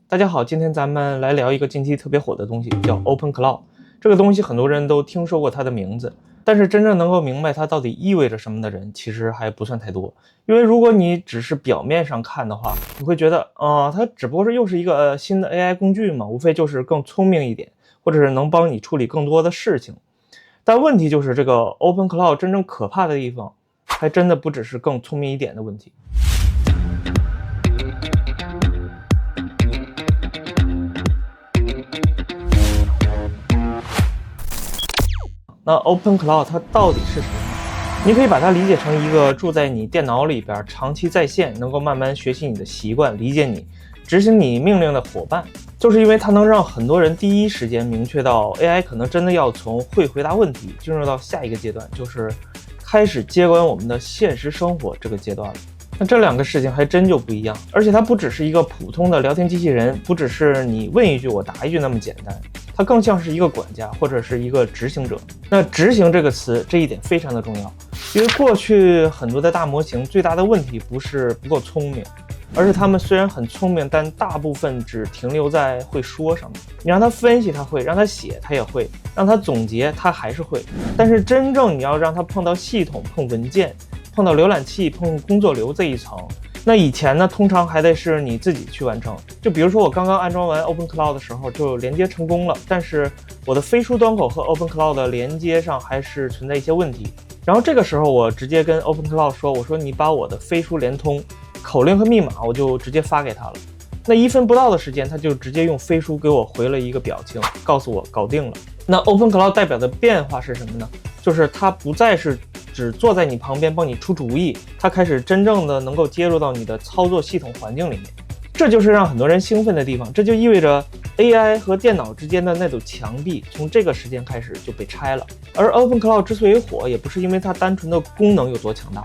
大家好，今天咱们来聊一个近期特别火的东西，叫 Open Cloud。这个东西很多人都听说过它的名字，但是真正能够明白它到底意味着什么的人，其实还不算太多。因为如果你只是表面上看的话，你会觉得它只不过是又是一个新的 AI 工具嘛，无非就是更聪明一点，或者是能帮你处理更多的事情。但问题就是这个 Open Cloud 真正可怕的地方，还真的不只是更聪明一点的问题。那 Open Cloud 它到底是什么呢？你可以把它理解成一个住在你电脑里边，长期在线，能够慢慢学习你的习惯，理解你，执行你命令的伙伴。就是因为它能让很多人第一时间明确到 AI 可能真的要从会回答问题进入到下一个阶段，就是开始接管我们的现实生活这个阶段了。那这两个事情还真就不一样，而且它不只是一个普通的聊天机器人，不只是你问一句我答一句那么简单，它更像是一个管家或者是一个执行者。那执行这个词，这一点非常的重要，因为过去很多的大模型最大的问题不是不够聪明，而是他们虽然很聪明，但大部分只停留在会说上面。你让他分析他会，让他写他也会，让他总结他还是会，但是真正你要让他碰到系统、碰文件、碰到浏览器、碰工作流这一层，那以前呢通常还得是你自己去完成。就比如说我刚刚安装完 Open Cloud 的时候就连接成功了，但是我的飞书端口和 Open Cloud 的连接上还是存在一些问题。然后这个时候我直接跟 Open Cloud 说，我说你把我的飞书连通口令和密码我就直接发给他了。那1分不到的时间，他就直接用飞书给我回了一个表情，告诉我搞定了。那 Open Cloud 代表的变化是什么呢？就是它不再是只坐在你旁边帮你出主意，它开始真正的能够接入到你的操作系统环境里面。这就是让很多人兴奋的地方，这就意味着 AI 和电脑之间的那堵墙壁从这个时间开始就被拆了。而 Open Cloud 之所以火，也不是因为它单纯的功能有多强大，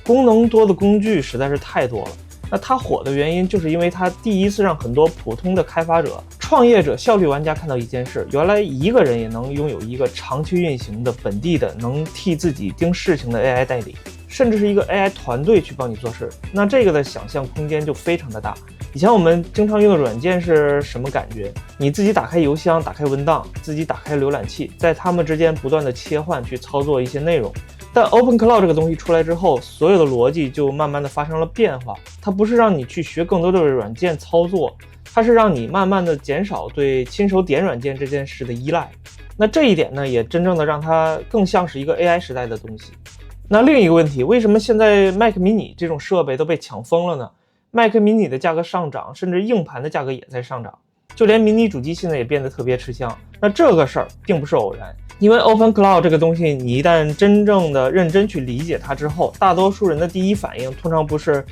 功能多的工具实在是太多了。那它火的原因就是因为它第一次让很多普通的开发者、创业者、效率玩家看到一件事，原来一个人也能拥有一个长期运行的本地的能替自己盯事情的 AI 代理，甚至是一个 AI 团队去帮你做事。那这个的想象空间就非常的大。以前我们经常用的软件是什么感觉？你自己打开邮箱，打开文档，自己打开浏览器，在它们之间不断的切换去操作一些内容。但 Open Cloud 这个东西出来之后，所有的逻辑就慢慢的发生了变化。它不是让你去学更多的软件操作，它是让你慢慢的减少对亲手点软件这件事的依赖。那这一点呢，也真正的让它更像是一个 AI 时代的东西。那另一个问题，为什么现在 Mac mini 这种设备都被抢疯了呢？ Mac mini 的价格上涨，甚至硬盘的价格也在上涨，就连迷你主机现在也变得特别吃香。那这个事儿并不是偶然，因为 Open Cloud 这个东西，你一旦真正的认真去理解它之后，大多数人的第一反应通常不是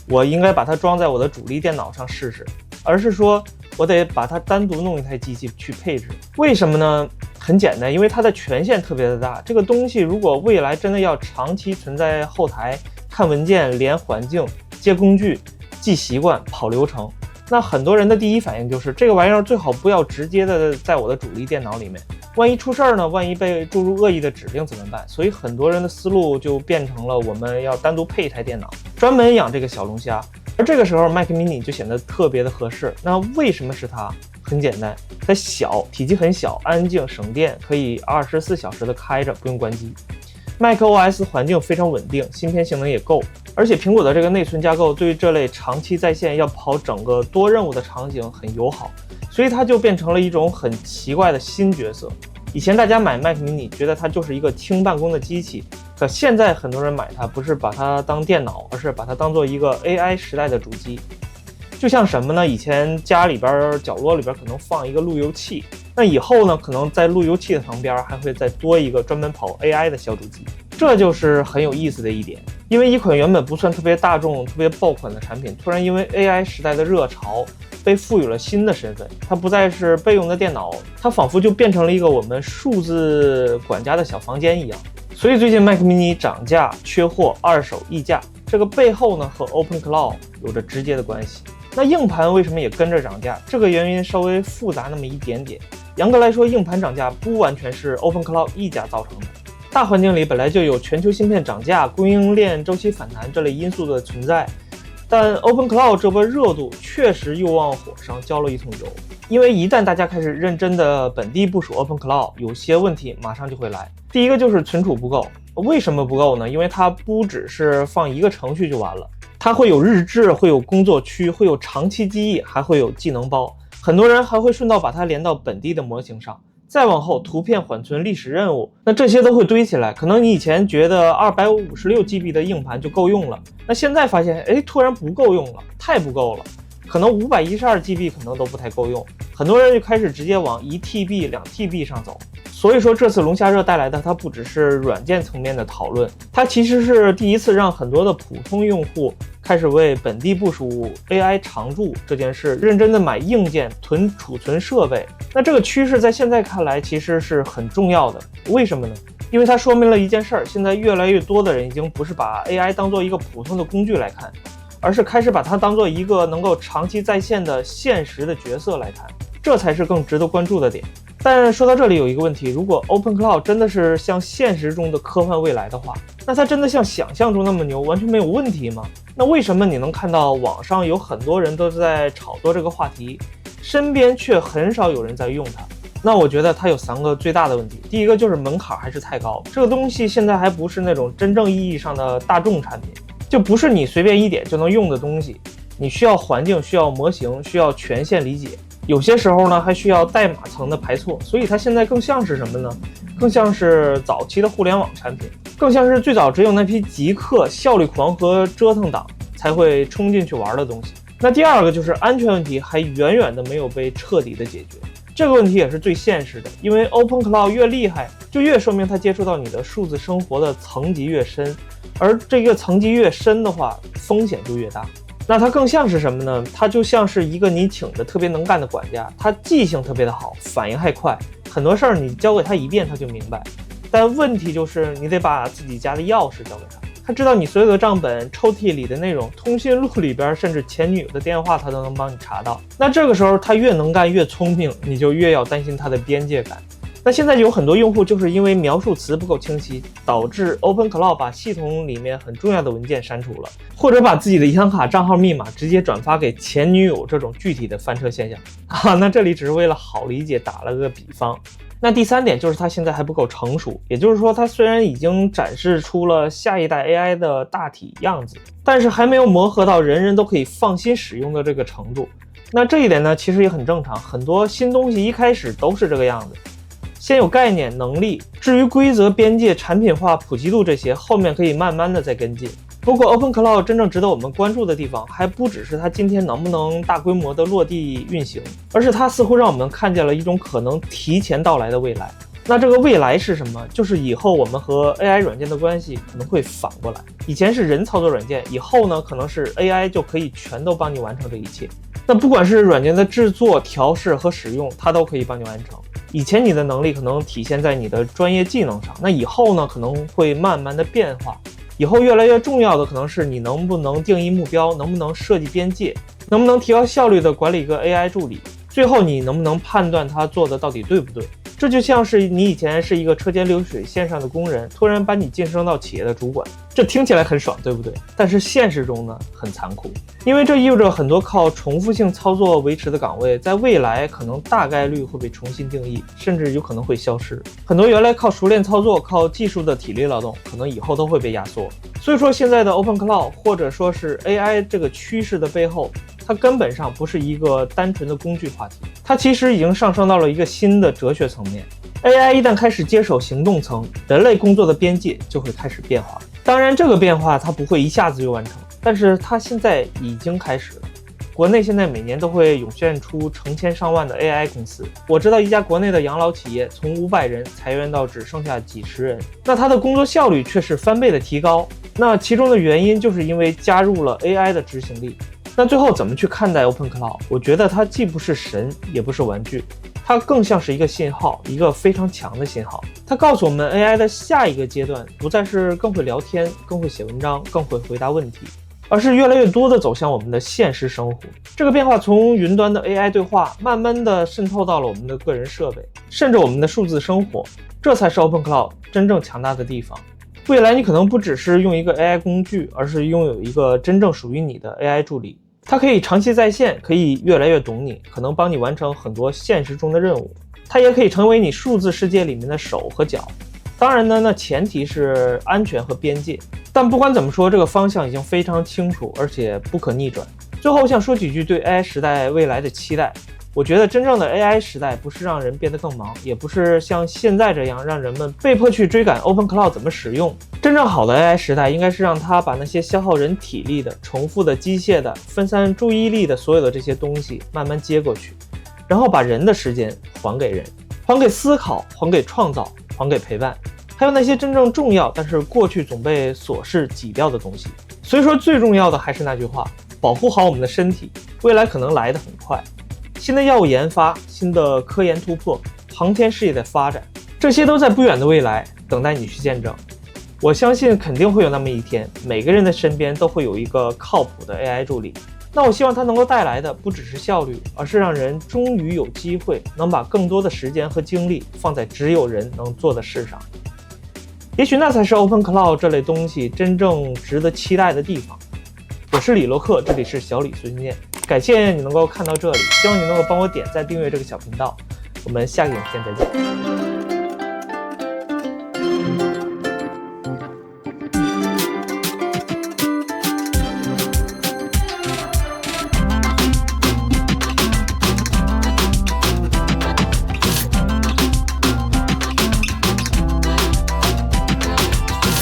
我应该把它装在我的主力电脑上试试，而是说我得把它单独弄一台机器去配置。为什么呢？很简单，因为它的权限特别的大。这个东西如果未来真的要长期存在后台，看文件、连环境、接工具、记习惯、跑流程，那很多人的第一反应就是这个玩意儿最好不要直接的在我的主力电脑里面，万一出事儿呢？万一被注入恶意的指令怎么办？所以很多人的思路就变成了我们要单独配一台电脑，专门养这个小龙虾。而这个时候 Mac mini 就显得特别的合适。那为什么是它？很简单，它小，体积很小，安静，省电，可以24小时的开着，不用关机。macOS 环境非常稳定，芯片性能也够，而且苹果的这个内存架构对于这类长期在线要跑整个多任务的场景很友好，所以它就变成了一种很奇怪的新角色。以前大家买 Mac mini 觉得它就是一个轻办公的机器，可现在很多人买它不是把它当电脑，而是把它当做一个 AI 时代的主机。就像什么呢？以前家里边角落里边可能放一个路由器，那以后呢，可能在路由器的旁边还会再多一个专门跑 AI 的小主机。这就是很有意思的一点，因为一款原本不算特别大众、特别爆款的产品，突然因为 AI 时代的热潮被赋予了新的身份。它不再是备用的电脑，它仿佛就变成了一个我们数字管家的小房间一样。所以最近 Mac mini 涨价、缺货、二手溢价，这个背后呢和 Open Cloud 有着直接的关系。那硬盘为什么也跟着涨价？这个原因稍微复杂那么一点点。严格来说，硬盘涨价不完全是 Open Cloud 溢价造成的。大环境里本来就有全球芯片涨价、供应链周期反弹这类因素的存在，但 OpenCloud 这波热度确实又往火上浇了一桶油，因为一旦大家开始认真的本地部署 OpenCloud， 有些问题马上就会来。第一个就是存储不够，为什么不够呢？因为它不只是放一个程序就完了，它会有日志，会有工作区，会有长期记忆，还会有技能包，很多人还会顺道把它连到本地的模型上。再往后，图片缓存、历史任务，那这些都会堆起来。可能你以前觉得256GB 的硬盘就够用了，那现在发现，突然不够用了，太不够了。可能512GB 可能都不太够用，很多人就开始直接往1TB、2TB 上走。所以说，这次龙虾热带来的，它不只是软件层面的讨论，它其实是第一次让很多的普通用户开始为本地部署 AI 常驻这件事认真的买硬件、囤储存设备。那这个趋势在现在看来其实是很重要的，为什么呢？因为它说明了一件事儿，现在越来越多的人已经不是把 AI 当做一个普通的工具来看，而是开始把它当做一个能够长期在线的现实的角色来看，这才是更值得关注的点。但说到这里有一个问题，如果 OpenCloud 真的是像现实中的科幻未来的话，那它真的像想象中那么牛，完全没有问题吗？那为什么你能看到网上有很多人都在炒作这个话题，身边却很少有人在用它？那我觉得它有3个最大的问题。第一个就是门槛还是太高，这个东西现在还不是那种真正意义上的大众产品，就不是你随便一点就能用的东西，你需要环境，需要模型，需要权限理解，有些时候呢还需要代码层的排错。所以它现在更像是什么呢？更像是早期的互联网产品，更像是最早只有那批极客、效率狂和折腾党才会冲进去玩的东西。那第二个就是安全问题还远远的没有被彻底的解决，这个问题也是最现实的，因为 OpenCloud 越厉害，就越说明它接触到你的数字生活的层级越深，而这个层级越深的话，风险就越大。那它更像是什么呢？它就像是一个你请的特别能干的管家，他记性特别的好，反应还快，很多事儿你教给他一遍他就明白。但问题就是你得把自己家的钥匙交给他，他知道你所有的账本、抽屉里的内容、通讯录里边，甚至前女友的电话他都能帮你查到。那这个时候他越能干越聪明，你就越要担心他的边界感。那现在有很多用户就是因为描述词不够清晰，导致 OpenCloud 把系统里面很重要的文件删除了，或者把自己的银行卡账号密码直接转发给前女友这种具体的翻车现象。那这里只是为了好理解打了个比方。那第3点就是它现在还不够成熟，也就是说它虽然已经展示出了下一代 AI 的大体样子，但是还没有磨合到人人都可以放心使用的这个程度。那这一点呢其实也很正常，很多新东西一开始都是这个样子，先有概念能力，至于规则、边界、产品化、普及度这些，后面可以慢慢的再跟进。不过 OpenCloud 真正值得我们关注的地方，还不只是它今天能不能大规模的落地运行，而是它似乎让我们看见了一种可能提前到来的未来。那这个未来是什么？就是以后我们和 AI 软件的关系可能会反过来，以前是人操作软件，以后呢可能是 AI 就可以全都帮你完成这一切。那不管是软件的制作、调试和使用，它都可以帮你完成。以前你的能力可能体现在你的专业技能上，那以后呢可能会慢慢的变化。以后越来越重要的可能是你能不能定义目标，能不能设计边界，能不能提高效率的管理一个 AI 助理，最后你能不能判断它做的到底对不对。这就像是你以前是一个车间流水线上的工人，突然把你晋升到企业的主管，这听起来很爽，对不对？但是现实中呢很残酷，因为这意味着很多靠重复性操作维持的岗位，在未来可能大概率会被重新定义，甚至有可能会消失。很多原来靠熟练操作、靠技术的体力劳动，可能以后都会被压缩。所以说现在的 OpenCloud 或者说是 AI 这个趋势的背后，它根本上不是一个单纯的工具话题，它其实已经上升到了一个新的哲学层面。AI 一旦开始接手行动层，人类工作的边界就会开始变化。当然这个变化它不会一下子就完成，但是它现在已经开始了。国内现在每年都会涌现出成千上万的 AI 公司，我知道一家国内的养老企业从500人裁员到只剩下几十人，那它的工作效率却是翻倍的提高。那其中的原因就是因为加入了 AI 的执行力。那最后怎么去看待 OpenCloud？ 我觉得它既不是神，也不是玩具，它更像是一个信号，一个非常强的信号。它告诉我们 AI 的下一个阶段不再是更会聊天、更会写文章、更会回答问题，而是越来越多的走向我们的现实生活。这个变化从云端的 AI 对话慢慢的渗透到了我们的个人设备，甚至我们的数字生活，这才是 OpenCloud 真正强大的地方。未来你可能不只是用一个 AI 工具，而是拥有一个真正属于你的 AI 助理。它可以长期在线，可以越来越懂你，可能帮你完成很多现实中的任务。它也可以成为你数字世界里面的手和脚。当然呢，那前提是安全和边界。但不管怎么说，这个方向已经非常清楚，而且不可逆转。最后，我想说几句对 AI 时代未来的期待。我觉得真正的 AI 时代不是让人变得更忙，也不是像现在这样让人们被迫去追赶 OpenCloud 怎么使用。真正好的 AI 时代应该是让它把那些消耗人体力的、重复的、机械的、分散注意力的所有的这些东西慢慢接过去，然后把人的时间还给人，还给思考，还给创造，还给陪伴，还有那些真正重要但是过去总被琐事挤掉的东西。所以说最重要的还是那句话，保护好我们的身体，未来可能来得很快。新的药物研发，新的科研突破，航天事业的发展，这些都在不远的未来等待你去见证。我相信肯定会有那么一天，每个人的身边都会有一个靠谱的 AI 助理。那我希望它能够带来的不只是效率，而是让人终于有机会能把更多的时间和精力放在只有人能做的事上。也许那才是 OpenCloud 这类东西真正值得期待的地方。我是李洛克，这里是小李碎碎念。感谢你能够看到这里，希望你能够帮我点赞订阅这个小频道。我们下个影片再见。